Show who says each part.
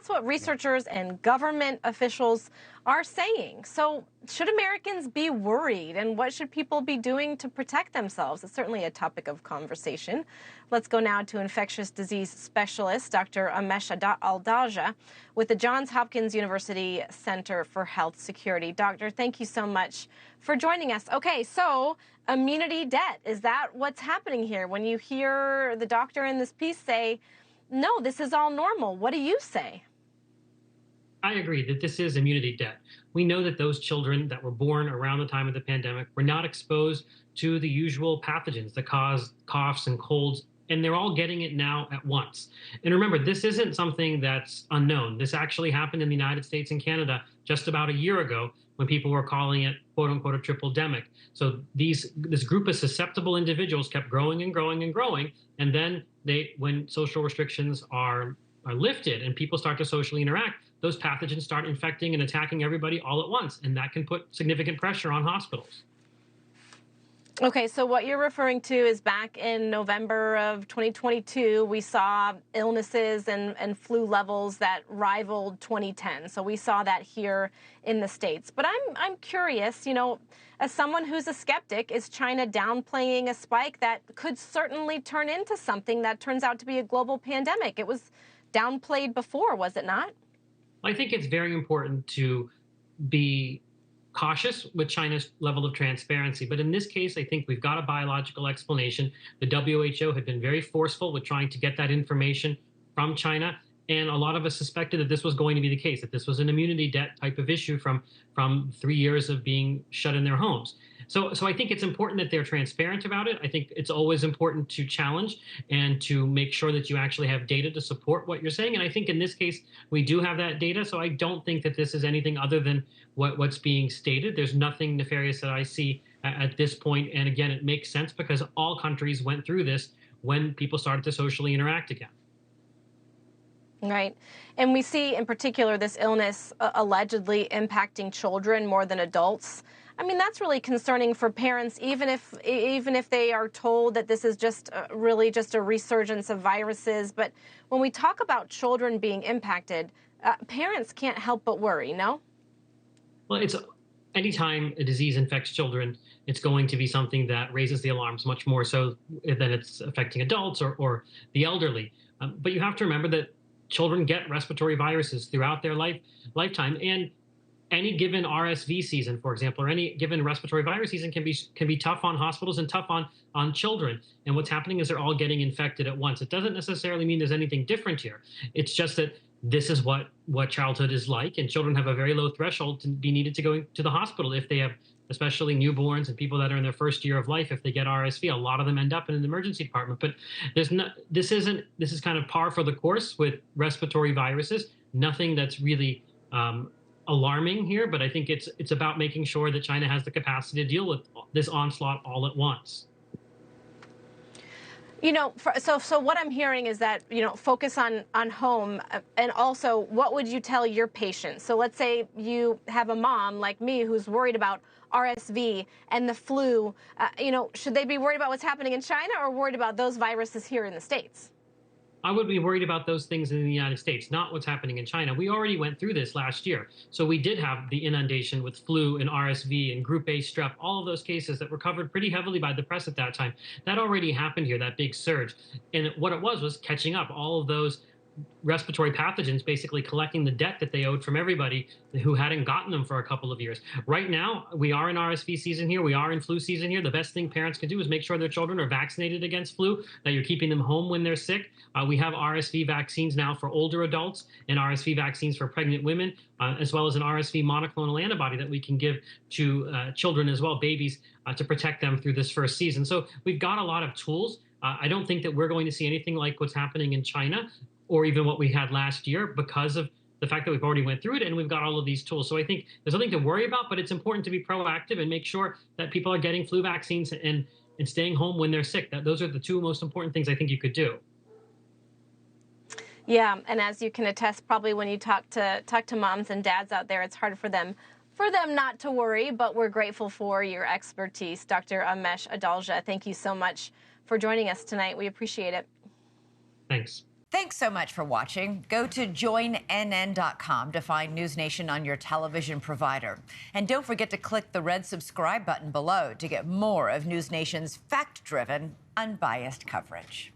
Speaker 1: that's what researchers and government officials are saying. So should Americans be worried, and what should people be doing to protect themselves? It's certainly a topic of conversation. Let's go now to infectious disease specialist Dr. Amesh Adalja with the Johns Hopkins University Center for Health Security. Doctor, thank you so much for joining us. Okay, so immunity debt, is that what's happening here? When you hear the doctor in this piece say, no, this is all normal, what do you say?
Speaker 2: I agree that this is immunity debt. We know that those children that were born around the time of the pandemic were not exposed to the usual pathogens that cause coughs and colds, and they're all getting it now at once. And remember, this isn't something that's unknown. This actually happened in the United States and Canada just about a year ago when people were calling it, quote unquote, a triple-demic. So this group of susceptible individuals kept growing and growing and growing, and then when social restrictions are lifted and people start to socially interact, those pathogens start infecting and attacking everybody all at once, and that can put significant pressure on hospitals.
Speaker 1: Okay, so what you're referring to is back in November of 2022, we saw illnesses and flu levels that rivaled 2010. So we saw that here in the States. But I'm curious, you know, as someone who's a skeptic, is China downplaying a spike that could certainly turn into something that turns out to be a global pandemic? It was downplayed before, was it not?
Speaker 2: I think it's very important to be cautious with China's level of transparency. But in this case, I think we've got a biological explanation. The WHO had been very forceful with trying to get that information from China. And a lot of us suspected that this was going to be the case, that this was an immunity debt type of issue from 3 years of being shut in their homes. So I think it's important that they're transparent about it. I think it's always important to challenge and to make sure that you actually have data to support what you're saying. And I think in this case, we do have that data. So I don't think that this is anything other than what's being stated. There's nothing nefarious that I see at this point. And again, it makes sense because all countries went through this when people started to socially interact again.
Speaker 1: Right. And we see in particular this illness allegedly impacting children more than adults. I mean, that's really concerning for parents, even if they are told that this is just really just a resurgence of viruses. But when we talk about children being impacted, parents can't help but worry, no?
Speaker 2: Well, anytime a disease infects children, it's going to be something that raises the alarms much more so than it's affecting adults or the elderly. But you have to remember that children get respiratory viruses throughout their lifetime, and any given RSV season, for example, or any given respiratory virus season can be tough on hospitals and tough on children. And what's happening is they're all getting infected at once. It doesn't necessarily mean there's anything different here. It's just that this is what childhood is like, and children have a very low threshold to be needed to go to the hospital if they have, especially newborns and people that are in their first year of life. If they get RSV, a lot of them end up in an emergency department. But this is kind of par for the course with respiratory viruses. Nothing that's really alarming here, but I think it's about making sure that China has the capacity to deal with this onslaught all at once.
Speaker 1: You know, so what I'm hearing is that, you know, focus on home, and also what would you tell your patients? So let's say you have a mom like me who's worried about RSV and the flu. You know, should they be worried about what's happening in China or worried about those viruses here in the States?
Speaker 2: I would be worried about those things in the United States, not what's happening in China. We already went through this last year. So we did have the inundation with flu and RSV and group A strep, all of those cases that were covered pretty heavily by the press at that time. That already happened here, that big surge. And what it was catching up all of those respiratory pathogens, basically collecting the debt that they owed from everybody who hadn't gotten them for a couple of years. Right now, we are in RSV season here. We are in flu season here. The best thing parents can do is make sure their children are vaccinated against flu, that you're keeping them home when they're sick. We have RSV vaccines now for older adults and RSV vaccines for pregnant women, as well as an RSV monoclonal antibody that we can give to children as well, babies, to protect them through this first season. So we've got a lot of tools. I don't think that we're going to see anything like what's happening in China or even what we had last year because of the fact that we've already went through it and we've got all of these tools. So I think there's nothing to worry about, but it's important to be proactive and make sure that people are getting flu vaccines and staying home when they're sick. Those are the two most important things I think you could do.
Speaker 1: Yeah, and as you can attest, probably when you talk to moms and dads out there, it's hard for them not to worry, but we're grateful for your expertise. Dr. Amesh Adalja, thank you so much for joining us tonight. We appreciate it.
Speaker 2: Thanks.
Speaker 3: Thanks so much for watching. Go to joinnn.com to find NewsNation on your television provider. And don't forget to click the red subscribe button below to get more of NewsNation's fact-driven, unbiased coverage.